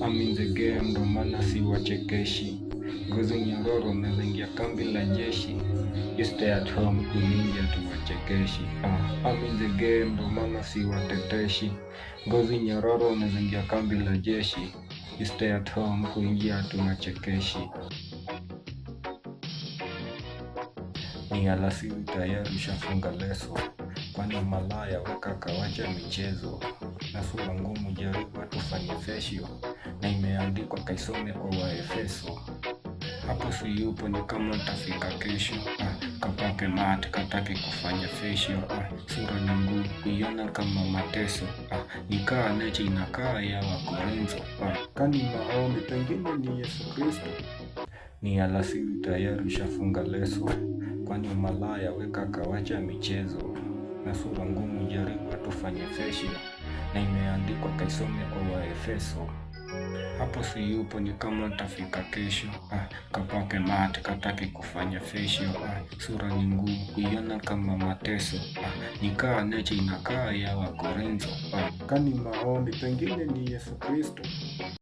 I'm in the game, ndo maana si wachekeshi. Ngozi nyororo nazingia kambi la jeshi. You stay at home kuninja tuwachekeshi. I'm in the game, ndo maana si wateteshi. Ngozi nyororo nazingia kambi la jeshi. You stay at home kuingia tuwachekeshi. Ni alasiri tayari ushafunga leso. Kwani malaya weka kawacha michezo. Na sura ngumu jaribu tufanye fesio. Na imeandikwa kaisome kwa Waefeso. Hapo si yupo ni kama tafika kesho. Kapake mate kataki kufanya fesio. Sura ni ngumu kuiona kama mateso. Nikaa neche inakaa ya Wakorintho. Kani maombi pengine ni Yesu Kristo. Ni alasiri tayari ushafunga leso. Kwani malaya weka kawacha michezo. Na sura ngumu jaribu tufanye fesio. Na imeandikwa kaisome kwa Waefeso. Hapo si yupo ni kama tafika kesho. Kapake mate kataki kufanya fesio. Sura ni ngumu kuiona kama mateso. Nikaa neche inakaa ya Wakorintho. Kani maombi pengine ni Yesu Kristo.